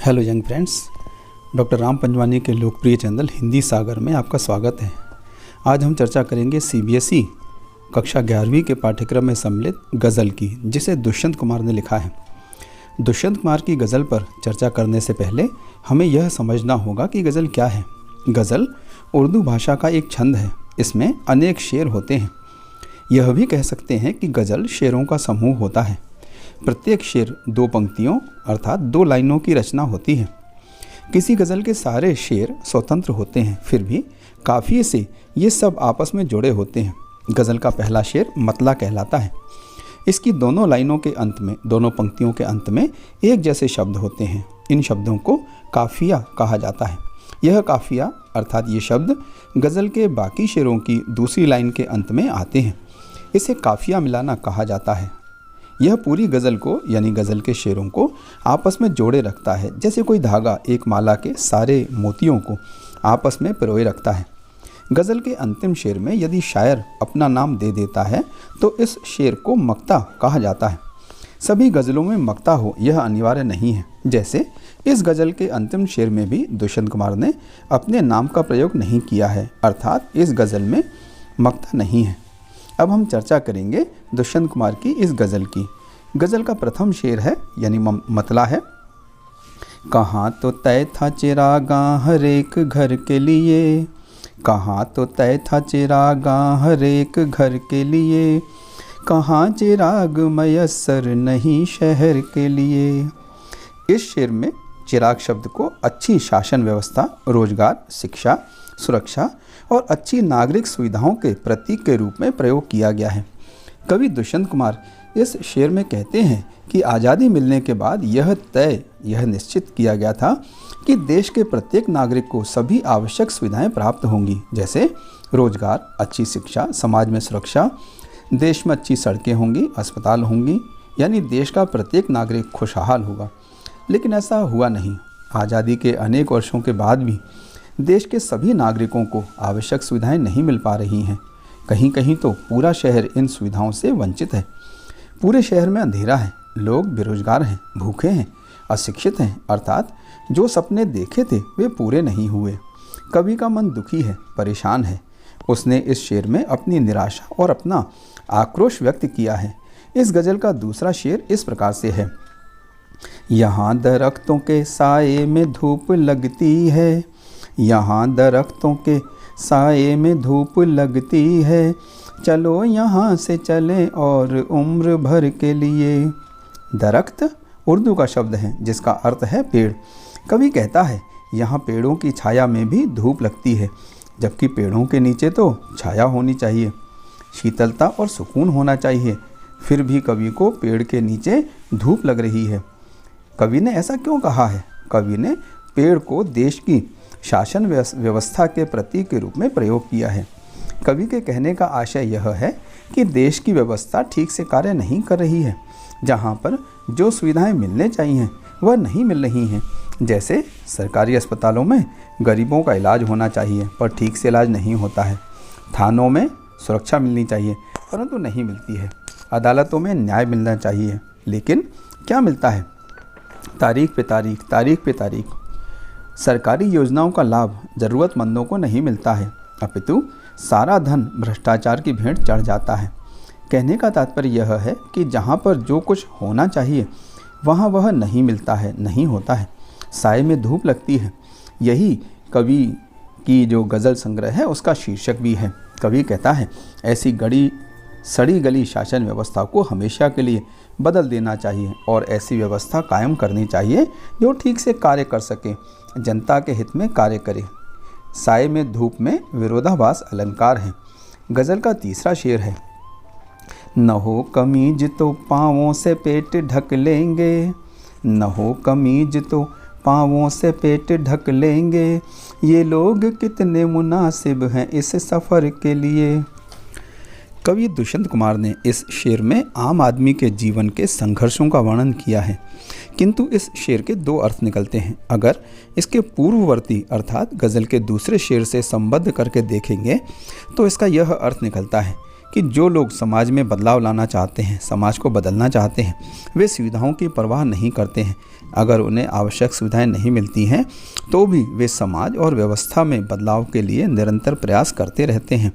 Hello young friends, doctor Ram Panjwani के लोकप्रिय channel Hindi सागर में आपका स्वागत है। आज हम चर्चा करेंगे सीबीएसई कक्षा 11वीं के पाठ्यक्रम में सम्मिलित गज़ल की, जिसे दुष्यंत कुमार ने लिखा है। दुष्यंत कुमार की गज़ल पर चर्चा करने से पहले हमें यह समझना होगा कि गज़ल क्या है। गज़ल उर्दू भाषा का एक छंद है। इसमें अनेक शेर होते हैं। यह भी कह सकते हैं कि गज़ल शेरों का समूह होता है। प्रत्येक शेर 2 पंक्तियों अर्थात 2 लाइनों की रचना होती है। किसी गज़ल के सारे शेर स्वतंत्र होते हैं, फिर भी काफ़िए से ये सब आपस में जुड़े होते हैं। गज़ल का पहला शेर मतला कहलाता है। इसकी दोनों लाइनों के अंत में, दोनों पंक्तियों के अंत में एक जैसे शब्द होते हैं। इन शब्दों को काफ़िया कहा जाता है। यह काफ़िया अर्थात ये शब्द गज़ल के बाकी शेरों की दूसरी लाइन के अंत में आते हैं। इसे काफ़िया मिलाना कहा जाता है। यह पूरी गज़ल को यानी गज़ल के शेरों को आपस में जोड़े रखता है, जैसे कोई धागा एक माला के सारे मोतियों को आपस में पिरोए रखता है। गज़ल के अंतिम शेर में यदि शायर अपना नाम दे देता है तो इस शेर को मक्ता कहा जाता है। सभी गज़लों में मक्ता हो यह अनिवार्य नहीं है। जैसे इस गज़ल के अंतिम शेर में भी दुष्यंत कुमार ने अपने नाम का प्रयोग नहीं किया है, अर्थात इस गज़ल में मक्ता नहीं है। अब हम चर्चा करेंगे दुष्यंत कुमार की इस गज़ल की। गज़ल का प्रथम शेर है यानी मतला है। कहाँ तो तय था चिरागा हर एक घर के लिए, कहाँ तो तय था चिरागा हर एक घर के लिए, कहाँ चिराग मयस्सर नहीं शहर के लिए। इस शेर में चिराग शब्द को अच्छी शासन व्यवस्था, रोजगार, शिक्षा, सुरक्षा और अच्छी नागरिक सुविधाओं के प्रतीक के रूप में प्रयोग किया गया है। कवि दुष्यंत कुमार इस शेर में कहते हैं कि आज़ादी मिलने के बाद यह निश्चित किया गया था कि देश के प्रत्येक नागरिक को सभी आवश्यक सुविधाएं प्राप्त होंगी, जैसे रोजगार, अच्छी शिक्षा, समाज में सुरक्षा, देश में अच्छी सड़कें होंगी, अस्पताल होंगी, यानी देश का प्रत्येक नागरिक खुशहाल होगा। लेकिन ऐसा हुआ नहीं। आज़ादी के अनेक वर्षों के बाद भी देश के सभी नागरिकों को आवश्यक सुविधाएं नहीं मिल पा रही हैं। कहीं कहीं तो पूरा शहर इन सुविधाओं से वंचित है। पूरे शहर में अंधेरा है, लोग बेरोजगार हैं, भूखे हैं, अशिक्षित हैं, अर्थात जो सपने देखे थे वे पूरे नहीं हुए। कवि का मन दुखी है, परेशान है। उसने इस शेर में अपनी निराशा और अपना आक्रोश व्यक्त किया है। इस गज़ल का दूसरा शेर इस प्रकार से है। यहाँ दरख्तों के साए में धूप लगती है, यहाँ दरख्तों के साए में धूप लगती है, चलो यहाँ से चलें और उम्र भर के लिए। दरख्त उर्दू का शब्द है जिसका अर्थ है पेड़। कवि कहता है यहाँ पेड़ों की छाया में भी धूप लगती है, जबकि पेड़ों के नीचे तो छाया होनी चाहिए, शीतलता और सुकून होना चाहिए। फिर भी कवि को पेड़ के नीचे धूप लग रही है। कवि ने ऐसा क्यों कहा है? कवि ने पेड़ को देश की शासन व्यवस्था के प्रतीक के रूप में प्रयोग किया है। कवि के कहने का आशय यह है कि देश की व्यवस्था ठीक से कार्य नहीं कर रही है। जहाँ पर जो सुविधाएं मिलने चाहिए वह नहीं मिल रही हैं। जैसे सरकारी अस्पतालों में गरीबों का इलाज होना चाहिए पर ठीक से इलाज नहीं होता है। थानों में सुरक्षा मिलनी चाहिए परंतु नहीं मिलती है। अदालतों में न्याय मिलना चाहिए, लेकिन क्या मिलता है? तारीख पे तारीख, तारीख पे तारीख। सरकारी योजनाओं का लाभ ज़रूरतमंदों को नहीं मिलता है, अपितु सारा धन भ्रष्टाचार की भेंट चढ़ जाता है। कहने का तात्पर्य यह है कि जहाँ पर जो कुछ होना चाहिए वहाँ वह नहीं मिलता है, नहीं होता है। साए में धूप लगती है, यही कवि की जो गज़ल संग्रह है उसका शीर्षक भी है। कवि कहता है ऐसी सड़ी गली शासन व्यवस्था को हमेशा के लिए बदल देना चाहिए और ऐसी व्यवस्था कायम करनी चाहिए जो ठीक से कार्य कर सके, जनता के हित में कार्य करे। साए में धूप में विरोधाभास अलंकार है। गज़ल का तीसरा शेर है। न हो कमीज तो पाँवों से पेट ढक लेंगे, न हो कमीज तो पाँवों से पेट ढक लेंगे, ये लोग कितने मुनासिब हैं इस सफ़र के लिए। कवि दुष्यंत कुमार ने इस शेर में आम आदमी के जीवन के संघर्षों का वर्णन किया है, किंतु इस शेर के 2 अर्थ निकलते हैं। अगर इसके पूर्ववर्ती अर्थात गज़ल के दूसरे शेर से संबद्ध करके देखेंगे तो इसका यह अर्थ निकलता है कि जो लोग समाज में बदलाव लाना चाहते हैं, समाज को बदलना चाहते हैं, वे सुविधाओं की परवाह नहीं करते हैं। अगर उन्हें आवश्यक सुविधाएं नहीं मिलती हैं तो भी वे समाज और व्यवस्था में बदलाव के लिए निरंतर प्रयास करते रहते हैं।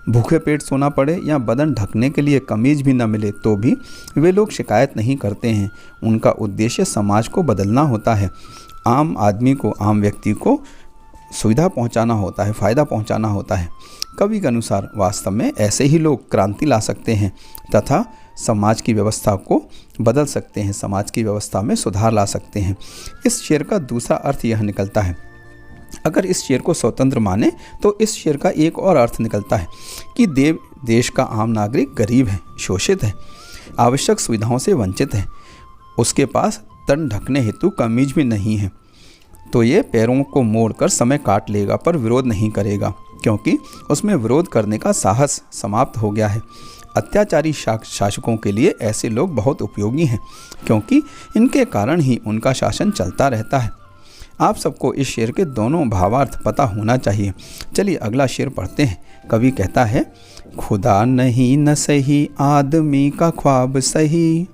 भूखे पेट सोना पड़े या बदन ढकने के लिए कमीज भी न मिले तो भी वे लोग शिकायत नहीं करते हैं। उनका उद्देश्य समाज को बदलना होता है। आम आदमी को, आम व्यक्ति को सुविधा पहुंचाना होता है, फ़ायदा पहुंचाना होता है। कवि के अनुसार वास्तव में ऐसे ही लोग क्रांति ला सकते हैं तथा समाज की व्यवस्था को बदल सकते हैं, समाज की व्यवस्था में सुधार ला सकते हैं। इस शेर का दूसरा अर्थ यह निकलता है, अगर इस शेर को स्वतंत्र माने तो इस शेर का एक और अर्थ निकलता है कि देश का आम नागरिक गरीब है, शोषित है, आवश्यक सुविधाओं से वंचित है, उसके पास तन ढकने हेतु कमीज भी नहीं है, तो ये पैरों को मोड़कर समय काट लेगा पर विरोध नहीं करेगा, क्योंकि उसमें विरोध करने का साहस समाप्त हो गया है। अत्याचारी शासकों के लिए ऐसे लोग बहुत उपयोगी हैं, क्योंकि इनके कारण ही उनका शासन चलता रहता है। आप सबको इस शेर के दोनों भावार्थ पता होना चाहिए। चलिए अगला शेर पढ़ते हैं। कवि कहता है, खुदा नहीं न सही आदमी का ख्वाब सही,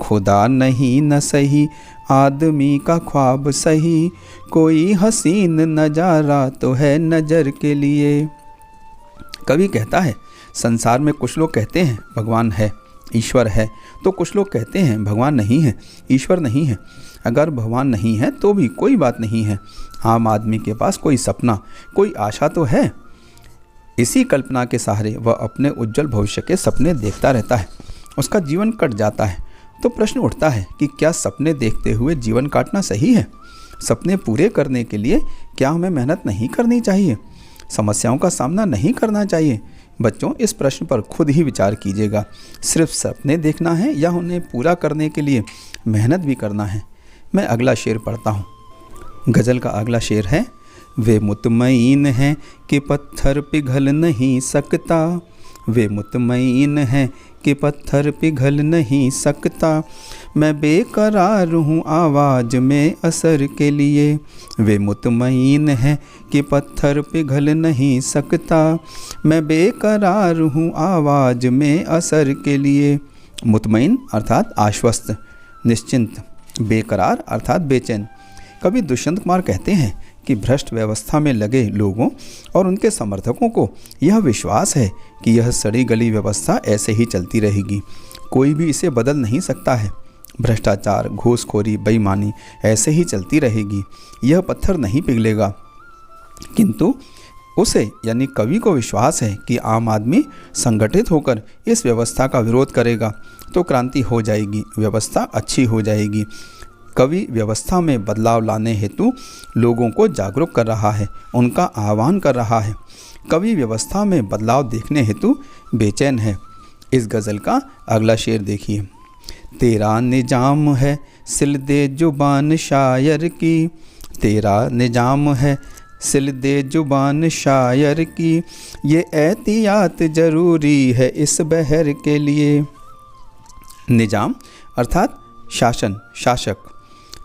खुदा नहीं न सही आदमी का ख्वाब सही, कोई हसीन नजारा तो है नज़र के लिए। कवि कहता है, संसार में कुछ लोग कहते हैं भगवान है, ईश्वर है, तो कुछ लोग कहते हैं भगवान नहीं है, ईश्वर नहीं है। अगर भगवान नहीं है तो भी कोई बात नहीं है, आम आदमी के पास कोई सपना, कोई आशा तो है। इसी कल्पना के सहारे वह अपने उज्जवल भविष्य के सपने देखता रहता है। उसका जीवन कट जाता है तो प्रश्न उठता है कि क्या सपने देखते हुए जीवन काटना सही है? सपने पूरे करने के लिए क्या हमें मेहनत नहीं करनी चाहिए? समस्याओं का सामना नहीं करना चाहिए? बच्चों, इस प्रश्न पर खुद ही विचार कीजिएगा। सिर्फ सपने देखना है या उन्हें पूरा करने के लिए मेहनत भी करना है? मैं अगला शेर पढ़ता हूँ। गज़ल का अगला शेर है, वे मुतमईन हैं कि पत्थर पिघल नहीं सकता, वे मुतमईन हैं कि पत्थर पिघल नहीं सकता, मैं बेकरार हूँ आवाज़ में असर के लिए। वे मुतमईन हैं कि पत्थर पिघल नहीं सकता, मैं बेकरार हूँ आवाज़ में असर के लिए। मुतमईन अर्थात आश्वस्त, निश्चिंत, बेकरार अर्थात बेचैन। कवि दुष्यंत कुमार कहते हैं कि भ्रष्ट व्यवस्था में लगे लोगों और उनके समर्थकों को यह विश्वास है कि यह सड़ी गली व्यवस्था ऐसे ही चलती रहेगी, कोई भी इसे बदल नहीं सकता है। भ्रष्टाचार, घूसखोरी, बेईमानी ऐसे ही चलती रहेगी, यह पत्थर नहीं पिघलेगा। किंतु उसे यानी कवि को विश्वास है कि आम आदमी संगठित होकर इस व्यवस्था का विरोध करेगा तो क्रांति हो जाएगी, व्यवस्था अच्छी हो जाएगी। कवि व्यवस्था में बदलाव लाने हेतु लोगों को जागरूक कर रहा है, उनका आह्वान कर रहा है। कवि व्यवस्था में बदलाव देखने हेतु बेचैन है। इस गज़ल का अगला शेर देखिए, तेरा निजाम है सिल दे जुबान शायर की, तेरा निजाम है सिल दे जुबान शायर की, ये एहतियात ज़रूरी है इस बहर के लिए। निजाम अर्थात शासन, शासक,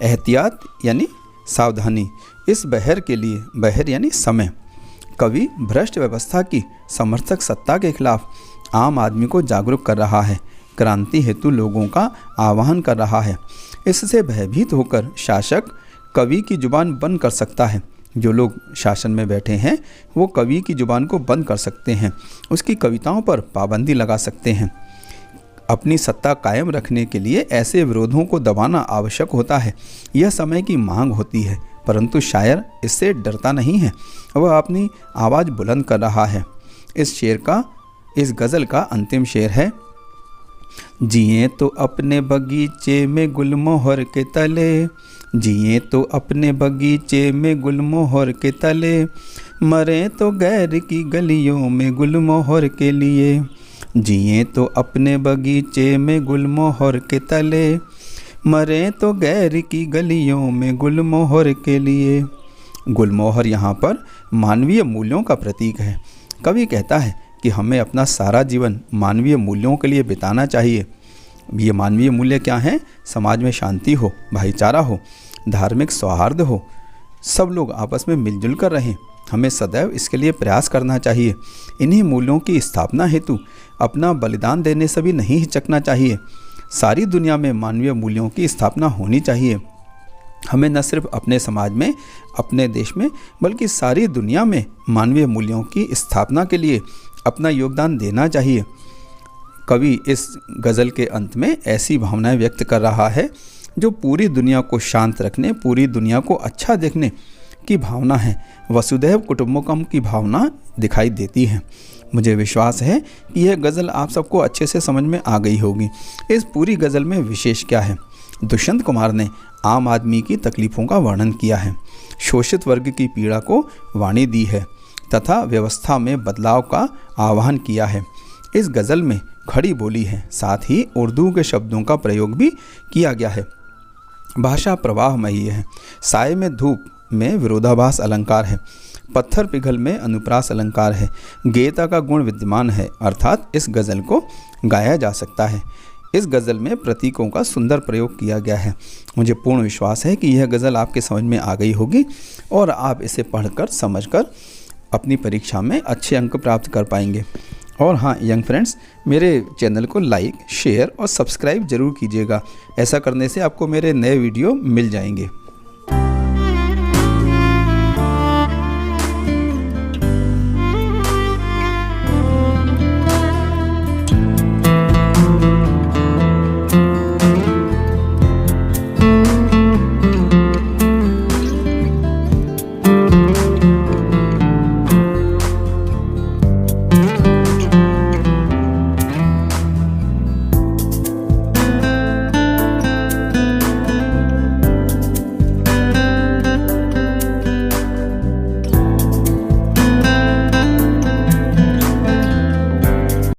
एहतियात यानी सावधानी, इस बहर के लिए, बहर यानी समय। कवि भ्रष्ट व्यवस्था की समर्थक सत्ता के खिलाफ आम आदमी को जागरूक कर रहा है, क्रांति हेतु लोगों का आह्वान कर रहा है। इससे भयभीत होकर शासक कवि की जुबान बंद कर सकता है। जो लोग शासन में बैठे हैं वो कवि की जुबान को बंद कर सकते हैं, उसकी कविताओं पर पाबंदी लगा सकते हैं। अपनी सत्ता कायम रखने के लिए ऐसे विरोधों को दबाना आवश्यक होता है, यह समय की मांग होती है। परंतु शायर इससे डरता नहीं है, वह अपनी आवाज़ बुलंद कर रहा है। इस गज़ल का अंतिम शेर है, जिए तो अपने बगीचे में गुलमोहर के तले, जिए तो अपने बगीचे में गुलमोहर के तले, मरे तो गैर की गलियों में गुलमोहर के लिए। जिए तो अपने बगीचे में गुलमोहर के तले, मरे तो गैर की गलियों में गुलमोहर के लिए। गुलमोहर यहाँ पर मानवीय मूल्यों का प्रतीक है। कवि कहता है कि हमें अपना सारा जीवन मानवीय मूल्यों के लिए बिताना चाहिए। ये मानवीय मूल्य क्या हैं? समाज में शांति हो, भाईचारा हो, धार्मिक सौहार्द हो, सब लोग आपस में मिलजुल कर रहें। हमें सदैव इसके लिए प्रयास करना चाहिए। इन्हीं मूल्यों की स्थापना हेतु अपना बलिदान देने से भी नहीं हिचकना चाहिए। सारी दुनिया में मानवीय मूल्यों की स्थापना होनी चाहिए। हमें न सिर्फ अपने समाज में, अपने देश में, बल्कि सारी दुनिया में मानवीय मूल्यों की स्थापना के लिए अपना योगदान देना चाहिए। कवि इस गज़ल के अंत में ऐसी भावनाएं व्यक्त कर रहा है जो पूरी दुनिया को शांत रखने, पूरी दुनिया को अच्छा देखने की भावना है। वसुधैव कुटुंबकम की भावना दिखाई देती है। मुझे विश्वास है कि यह गज़ल आप सबको अच्छे से समझ में आ गई होगी। इस पूरी गज़ल में विशेष क्या है? दुष्यंत कुमार ने आम आदमी की तकलीफ़ों का वर्णन किया है, शोषित वर्ग की पीड़ा को वाणी दी है तथा व्यवस्था में बदलाव का आह्वान किया है। इस गज़ल में खड़ी बोली है, साथ ही उर्दू के शब्दों का प्रयोग भी किया गया है। भाषा प्रवाहमयी है। साय में धूप में विरोधाभास अलंकार है, पत्थर पिघल में अनुप्रास अलंकार है, गेयता का गुण विद्यमान है, अर्थात इस गज़ल को गाया जा सकता है। इस गज़ल में प्रतीकों का सुंदर प्रयोग किया गया है। मुझे पूर्ण विश्वास है कि यह गज़ल आपके समझ में आ गई होगी और आप इसे पढ़कर, समझकर अपनी परीक्षा में अच्छे अंक प्राप्त कर पाएंगे। और हाँ यंग फ्रेंड्स, मेरे चैनल को लाइक, शेयर और सब्सक्राइब ज़रूर कीजिएगा। ऐसा करने से आपको मेरे नए वीडियो मिल जाएंगे।